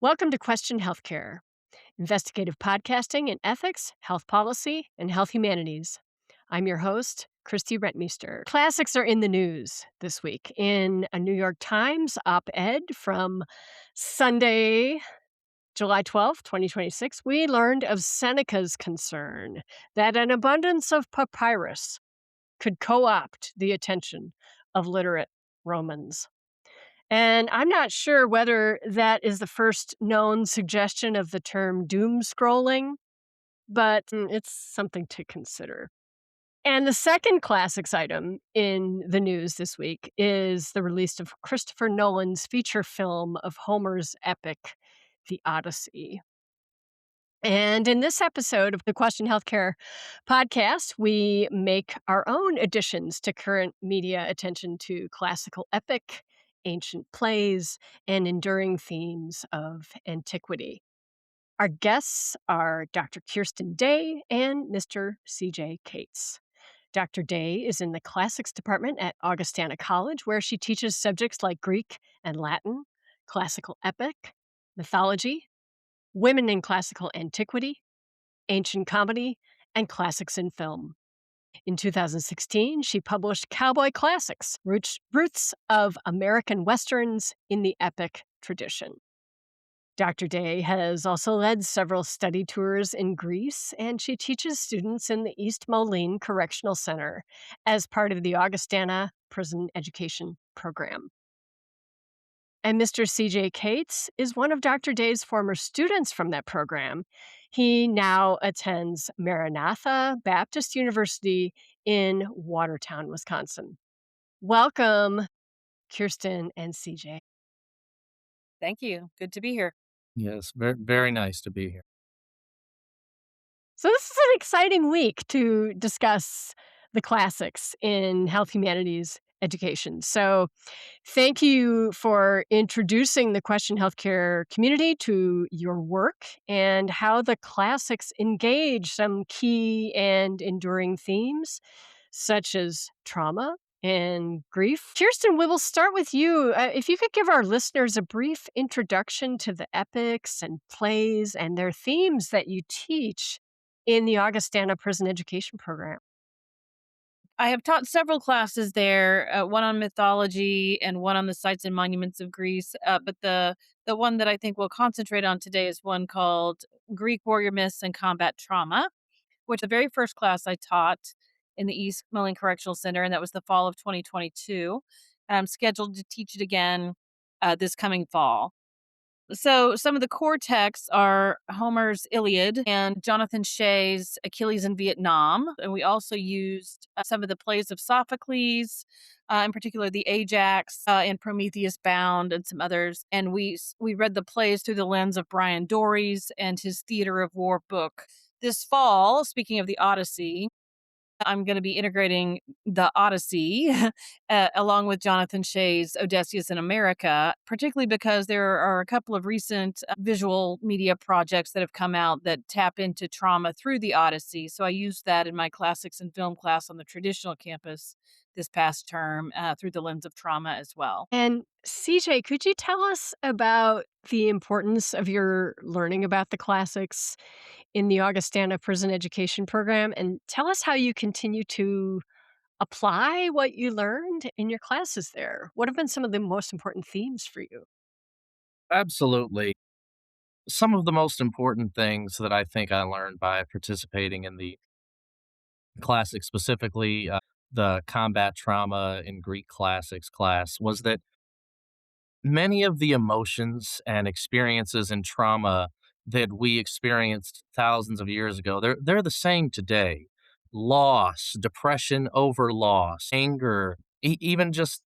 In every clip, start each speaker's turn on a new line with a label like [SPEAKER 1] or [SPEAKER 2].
[SPEAKER 1] Welcome to Question Healthcare, investigative podcasting in ethics, health policy, and health humanities. I'm your host, Christy Rentmeester. Classics are in the news this week. In a New York Times op-ed from Sunday, July 12th, 2026, we learned of Seneca's concern that an abundance of papyrus could co-opt the attention of literate Romans. And I'm not sure whether that is the first known suggestion of the term doom scrolling, but it's something to consider. And the second classics item in the news this week is the release of Christopher Nolan's feature film of Homer's epic, The Odyssey. And in this episode of the Question Healthcare podcast, we make our own additions to current media attention to classical epic, ancient plays, and enduring themes of antiquity. Our guests are Dr. Kirsten Day and Mr. C.J. Cates. Dr. Day is in the classics department at Augustana College, where she teaches subjects like Greek and Latin, classical epic, mythology, women in classical antiquity, ancient comedy, and classics in film. In 2016, she published Cowboy Classics, Roots of American Westerns in the Epic Tradition. Dr. Day has also led several study tours in Greece, and she teaches students in the East Moline Correctional Center as part of the Augustana Prison Education Program. And Mr. C.J. Cates is one of Dr. Day's former students from that program. He now attends Maranatha Baptist University in Watertown, Wisconsin. Welcome, Kirsten and C.J.
[SPEAKER 2] Thank you. Good to be here.
[SPEAKER 3] Yes, very nice to be here.
[SPEAKER 1] So this is an exciting week to discuss the classics in health humanities education. So thank you for introducing the Question Healthcare community to your work and how the classics engage some key and enduring themes, such as trauma and grief. Kirsten, we will start with you. If you could give our listeners a brief introduction to the epics and plays and their themes that you teach in the Augustana Prison Education Program.
[SPEAKER 2] I have taught several classes there, one on mythology and one on the sites and monuments of Greece. But the one that I think we'll concentrate on today is one called Greek Warrior Myths and Combat Trauma, which the very first class I taught in the East Moline Correctional Center, and that was the fall of 2022. And I'm scheduled to teach it again this coming fall. So some of the core texts are Homer's Iliad and Jonathan Shea's Achilles in Vietnam. And we also used some of the plays of Sophocles, in particular the Ajax and Prometheus Bound and some others. And we read the plays through the lens of Brian Dory's and his Theater of War book. This fall, speaking of the Odyssey, I'm going to be integrating the Odyssey along with Jonathan Shea's Odysseus in America, particularly because there are a couple of recent visual media projects that have come out that tap into trauma through the Odyssey. So I used that in my classics and film class on the traditional campus this past term through the lens of trauma as well.
[SPEAKER 1] And CJ, could you tell us about the importance of your learning about the classics in the Augustana Prison Education Program, and tell us how you continue to apply what you learned in your classes there? What have been some of the most important themes for you?
[SPEAKER 3] Absolutely. Some of the most important things that I think I learned by participating in the classics, specifically the combat trauma in Greek classics class, was that many of the emotions and experiences and trauma that we experienced thousands of years ago, they're the same today. Loss, depression over loss, anger, even just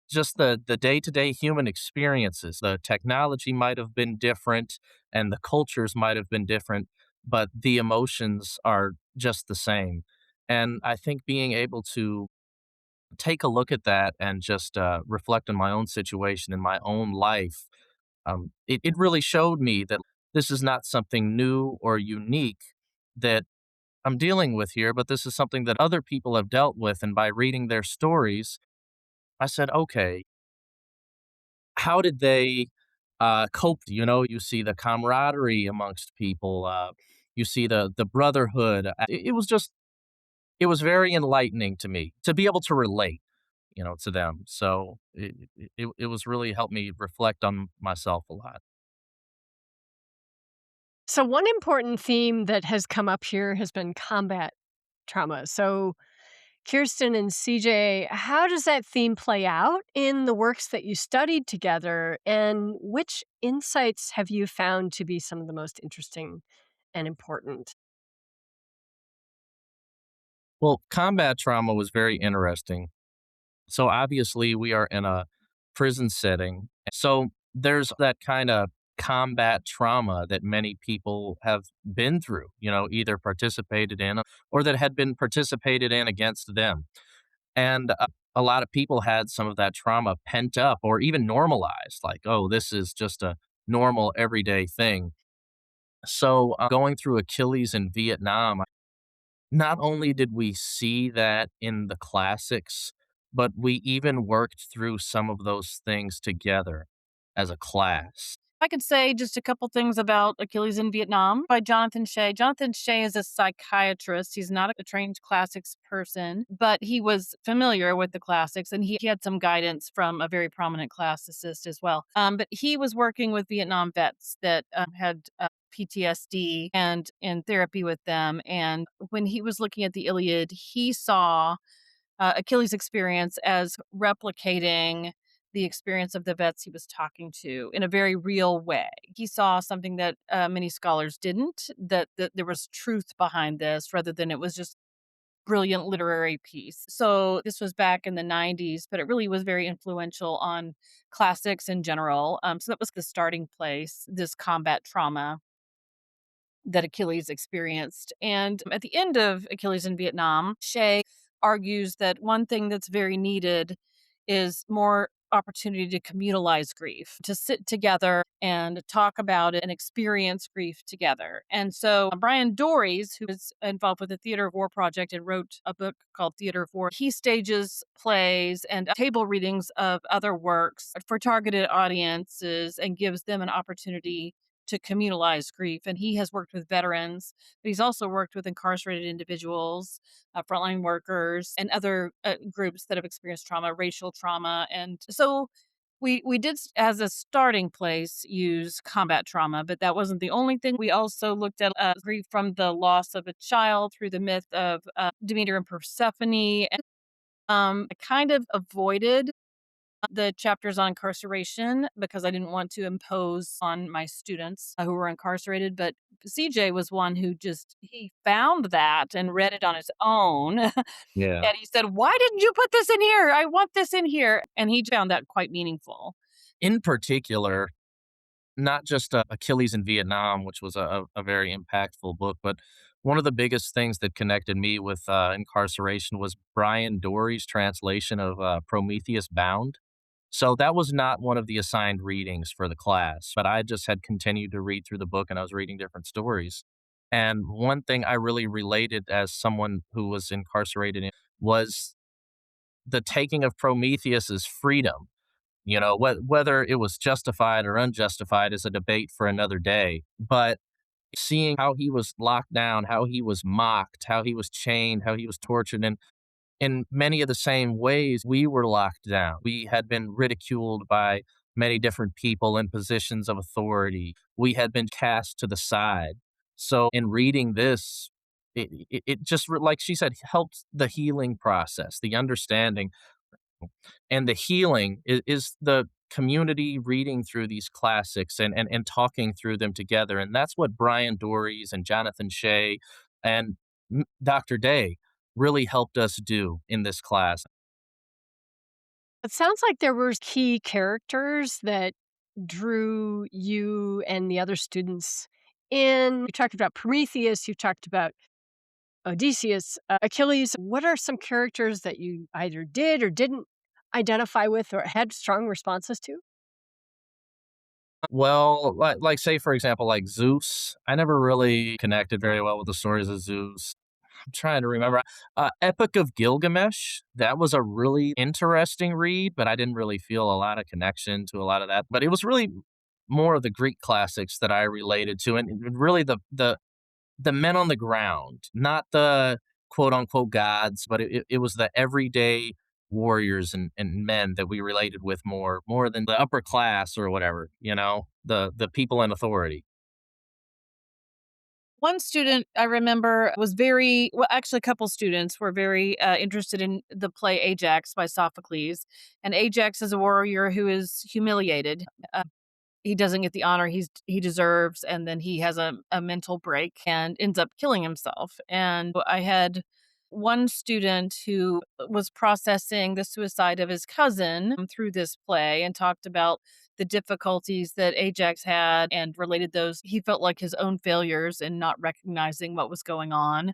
[SPEAKER 3] the day-to-day human experiences. The technology might have been different and the cultures might have been different, but the emotions are just the same. And I think being able to take a look at that and just reflect on my own situation in my own life, it really showed me that this is not something new or unique that I'm dealing with here, but this is something that other people have dealt with. And by reading their stories, I said, okay, how did they coped. You see the camaraderie amongst people. You see the brotherhood. It was very enlightening to me to be able to relate, to them. So it was really helped me reflect on myself a lot.
[SPEAKER 1] So, one important theme that has come up here has been combat trauma. So, Kirsten and CJ, how does that theme play out in the works that you studied together? And which insights have you found to be some of the most interesting and important?
[SPEAKER 3] Well, combat trauma was very interesting. So obviously, we are in a prison setting. So there's that kind of combat trauma that many people have been through, either participated in or that had been participated in against them. And a lot of people had some of that trauma pent up or even normalized, like, oh, this is just a normal everyday thing. So going through Achilles in Vietnam, not only did we see that in the classics, but we even worked through some of those things together as a class.
[SPEAKER 2] I could say just a couple things about Achilles in Vietnam by Jonathan Shea. Jonathan Shea is a psychiatrist. He's not a trained classics person, but he was familiar with the classics and he had some guidance from a very prominent classicist as well. But he was working with Vietnam vets that had PTSD and in therapy with them. And when he was looking at the Iliad, he saw Achilles' experience as replicating the experience of the vets he was talking to in a very real way. He saw something that many scholars didn't, that there was truth behind this rather than it was just brilliant literary piece. So this was back in the 90s, but it really was very influential on classics in general. So that was the starting place, this combat trauma that Achilles experienced. And at the end of Achilles in Vietnam, Shea argues that one thing that's very needed is more opportunity to communalize grief, to sit together and talk about it and experience grief together. And so Brian Dories, who is involved with the Theater of War Project and wrote a book called Theater of War, he stages plays and table readings of other works for targeted audiences and gives them an opportunity to communalize grief. And he has worked with veterans, but he's also worked with incarcerated individuals, frontline workers, and other groups that have experienced trauma, racial trauma. And so we did, as a starting place, use combat trauma, but that wasn't the only thing. We also looked at grief from the loss of a child through the myth of Demeter and Persephone. And I kind of avoided the chapters on incarceration because I didn't want to impose on my students who were incarcerated. But CJ was one who just he found that and read it on his own. And
[SPEAKER 3] Yeah.
[SPEAKER 2] he said, "Why didn't you put this in here? I want this in here." And he found that quite meaningful.
[SPEAKER 3] In particular, not just Achilles in Vietnam, which was a very impactful book, but one of the biggest things that connected me with incarceration was Brian Dory's translation of Prometheus Bound. So that was not one of the assigned readings for the class, but I just had continued to read through the book and I was reading different stories. And one thing I really related as someone who was incarcerated in was the taking of Prometheus's freedom. Whether it was justified or unjustified is a debate for another day. But seeing how he was locked down, how he was mocked, how he was chained, how he was tortured, and in many of the same ways we were locked down. We had been ridiculed by many different people in positions of authority. We had been cast to the side. So in reading this, it just, like she said, helped the healing process, the understanding. And the healing is the community reading through these classics and talking through them together. And that's what Brian Dories and Jonathan Shea and Dr. Day really helped us do in this class.
[SPEAKER 1] It sounds like there were key characters that drew you and the other students in. You talked about Prometheus, you talked about Odysseus, Achilles. What are some characters that you either did or didn't identify with or had strong responses to?
[SPEAKER 3] Well, like say for example, like Zeus, I never really connected very well with the stories of Zeus. I'm trying to remember. Epic of Gilgamesh, that was a really interesting read, but I didn't really feel a lot of connection to a lot of that. But it was really more of the Greek classics that I related to, and really the men on the ground, not the quote unquote gods, but it was the everyday warriors and men that we related with more than the upper class or whatever, the people in authority.
[SPEAKER 2] One student I remember was very well, actually, a couple students were very interested in the play Ajax by Sophocles. And Ajax is a warrior who is humiliated. He doesn't get the honor he deserves, and then he has a mental break and ends up killing himself. And I had one student who was processing the suicide of his cousin through this play and talked about the difficulties that Ajax had and related those he felt like his own failures and not recognizing what was going on.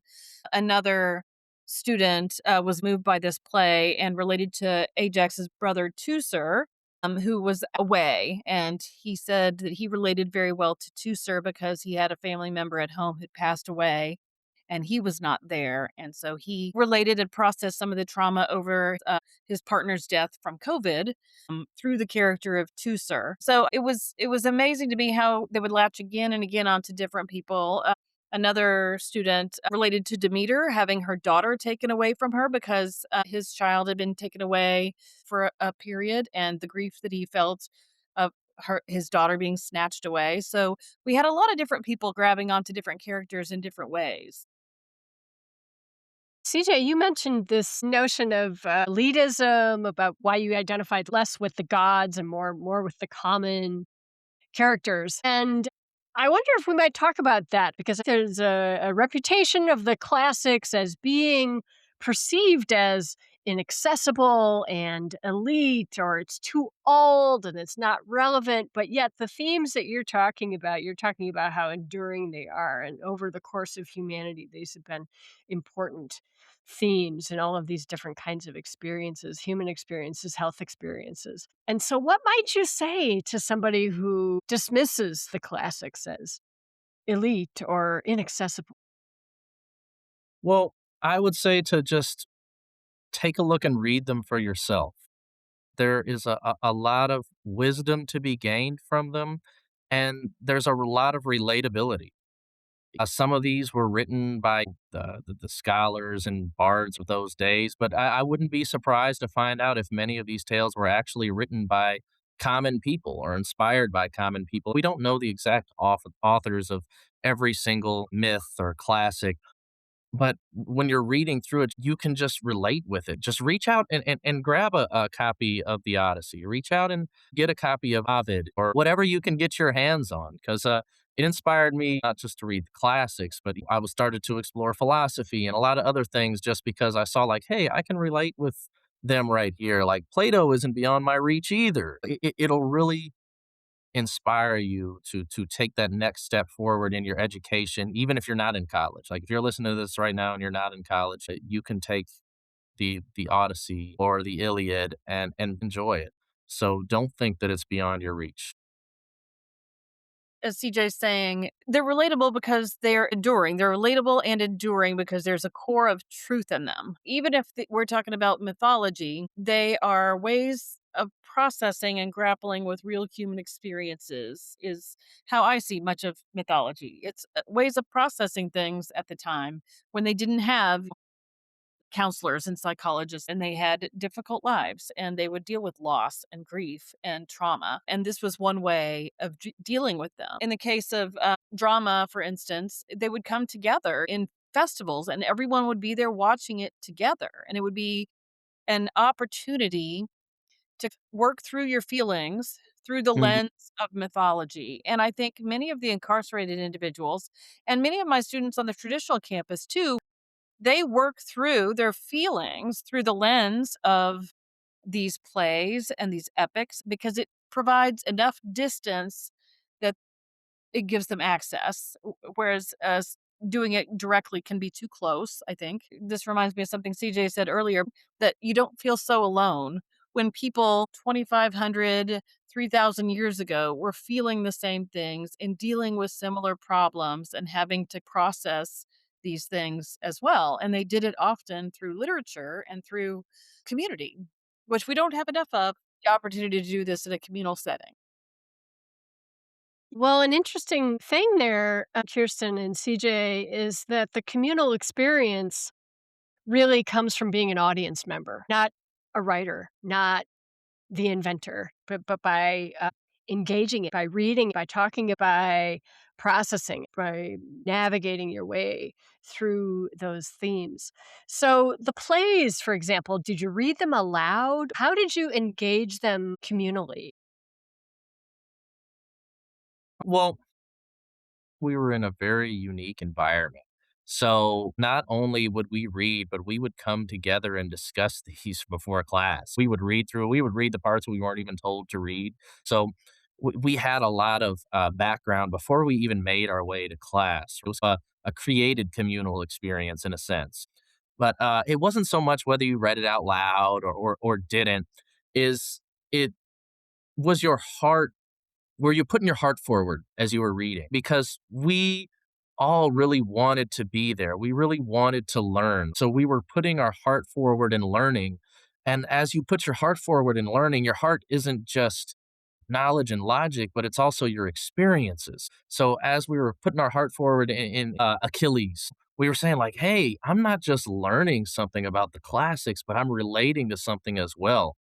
[SPEAKER 2] Another student was moved by this play and related to Ajax's brother Teucer, who was away. And he said that he related very well to Tusser because he had a family member at home who passed away and he was not there. And so he related and processed some of the trauma over his partner's death from COVID through the character of Tusser. So it was amazing to me how they would latch again and again onto different people. Another student related to Demeter having her daughter taken away from her because his child had been taken away for a period, and the grief that he felt of his daughter being snatched away. So we had a lot of different people grabbing onto different characters in different ways.
[SPEAKER 1] CJ, you mentioned this notion of elitism, about why you identified less with the gods and more with the common characters. And I wonder if we might talk about that because there's a reputation of the classics as being perceived as inaccessible and elite, or it's too old and it's not relevant. But yet, the themes that you're talking about how enduring they are. And over the course of humanity, these have been important themes in all of these different kinds of experiences, human experiences, health experiences. And so, what might you say to somebody who dismisses the classics as elite or inaccessible?
[SPEAKER 3] Well, I would say to just take a look and read them for yourself. There is a lot of wisdom to be gained from them, and there's a lot of relatability. Some of these were written by the scholars and bards of those days, but I wouldn't be surprised to find out if many of these tales were actually written by common people or inspired by common people. We don't know the exact authors of every single myth or classic, but when you're reading through it, you can just relate with it. Just reach out and grab a copy of the Odyssey. Reach out and get a copy of Ovid or whatever you can get your hands on. Because it inspired me not just to read the classics, but I was started to explore philosophy and a lot of other things just because I saw like, hey, I can relate with them right here. Like Plato isn't beyond my reach either. It'll really inspire you to take that next step forward in your education, even if you're not in college. Like if you're listening to this right now and you're not in college, you can take the Odyssey or the Iliad and enjoy it. So don't think that it's beyond your reach.
[SPEAKER 2] As CJ's saying, they're relatable because they're enduring. They're relatable and enduring because there's a core of truth in them. Even if we're talking about mythology, they are ways of processing and grappling with real human experiences, is how I see much of mythology. It's ways of processing things at the time when they didn't have counselors and psychologists, and they had difficult lives and they would deal with loss and grief and trauma, and this was one way of dealing with them. In the case of drama, for instance, they would come together in festivals and everyone would be there watching it together, and it would be an opportunity to work through your feelings through the
[SPEAKER 3] Mhm.
[SPEAKER 2] lens of mythology. And I think many of the incarcerated individuals and many of my students on the traditional campus too, they work through their feelings through the lens of these plays and these epics because it provides enough distance that it gives them access, whereas doing it directly can be too close, I think. This reminds me of something CJ said earlier, that you don't feel so alone when people 2,500, 3,000 years ago were feeling the same things and dealing with similar problems and having to process these things as well. And they did it often through literature and through community, which we don't have enough of the opportunity to do this in a communal setting.
[SPEAKER 1] Well, an interesting thing there, Kirsten and CJ, is that the communal experience really comes from being an audience member, not a writer, not the inventor, but by engaging it, by reading, by talking, by processing, by navigating your way through those themes. So, the plays, for example, did you read them aloud? How did you engage them communally?
[SPEAKER 3] Well, we were in a very unique environment. So not only would we read, but we would come together and discuss these before class. We would read the parts we weren't even told to read. So we had a lot of background before we even made our way to class. It was a created communal experience in a sense. But it wasn't so much whether you read it out loud or didn't, is it was your heart were you putting your heart forward as you were reading? Because we all really wanted to be there. We really wanted to learn. So we were putting our heart forward and learning. And as you put your heart forward in learning, your heart isn't just knowledge and logic, but it's also your experiences. So as we were putting our heart forward in Achilles, we were saying like, "Hey, I'm not just learning something about the classics, but I'm relating to something as well."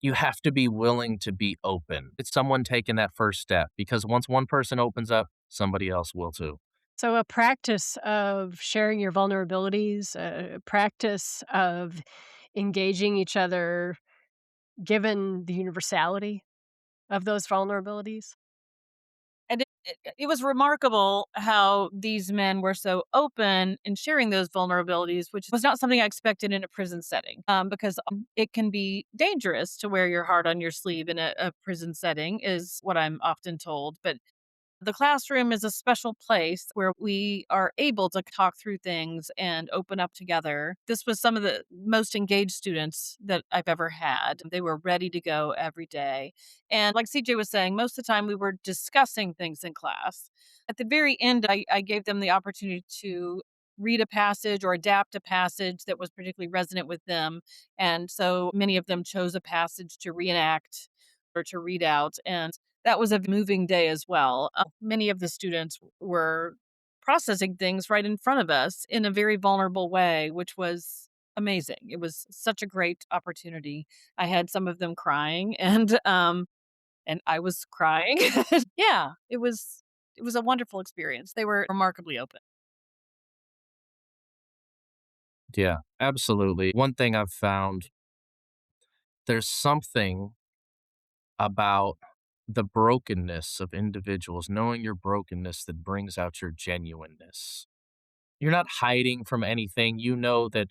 [SPEAKER 3] You have to be willing to be open. It's someone taking that first step because once one person opens up, somebody else will too.
[SPEAKER 1] So, a practice of sharing your vulnerabilities, a practice of engaging each other given the universality of those vulnerabilities.
[SPEAKER 2] And it was remarkable how these men were so open in sharing those vulnerabilities, which was not something I expected in a prison setting, because it can be dangerous to wear your heart on your sleeve in a prison setting, is what I'm often told. But the classroom is a special place where we are able to talk through things and open up together. This was some of the most engaged students that I've ever had. They were ready to go every day. And like CJ was saying, most of the time we were discussing things in class. At the very end, I gave them the opportunity to read a passage or adapt a passage that was particularly resonant with them. And so many of them chose a passage to reenact or to read out. And that was a moving day as well. Many of the students were processing things right in front of us in a very vulnerable way, which was amazing. It was such a great opportunity. I had some of them crying and I was crying. Yeah, it was a wonderful experience. They were remarkably open.
[SPEAKER 3] Yeah, absolutely. One thing I've found, there's something about the brokenness of individuals, knowing your brokenness that brings out your genuineness. You're not hiding from anything. You know that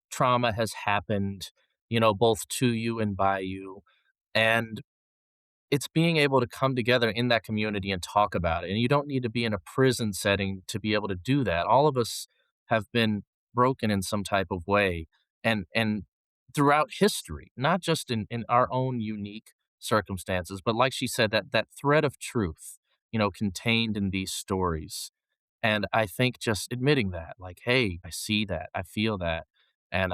[SPEAKER 3] trauma has happened, both to you and by you. And it's being able to come together in that community and talk about it. And you don't need to be in a prison setting to be able to do that. All of us have been broken in some type of way and throughout history, not just in our own unique circumstances, but like she said, that thread of truth, contained in these stories. And I think just admitting that, like, hey, I see that, I feel that. And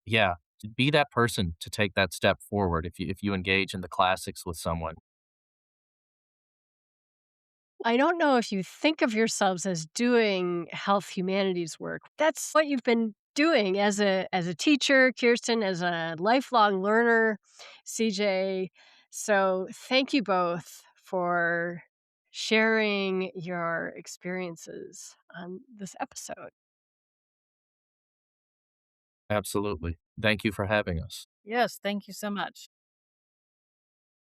[SPEAKER 3] yeah, be that person to take that step forward if you engage in the classics with someone.
[SPEAKER 1] I don't know if you think of yourselves as doing health humanities work. That's what you've been doing as a teacher, Kirsten, as a lifelong learner, CJ. So thank you both for sharing your experiences on this episode.
[SPEAKER 3] Absolutely. Thank you for having us.
[SPEAKER 2] Yes, thank you so much.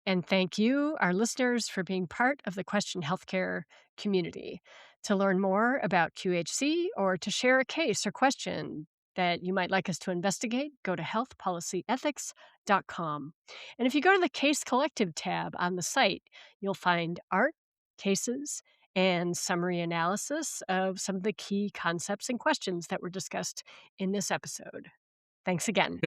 [SPEAKER 1] And thank you, our listeners, for being part of the Question Healthcare community. To learn more about QHC or to share a case or question that you might like us to investigate, go to healthpolicyethics.com. And if you go to the Case Collective tab on the site, you'll find art, cases, and summary analysis of some of the key concepts and questions that were discussed in this episode. Thanks again.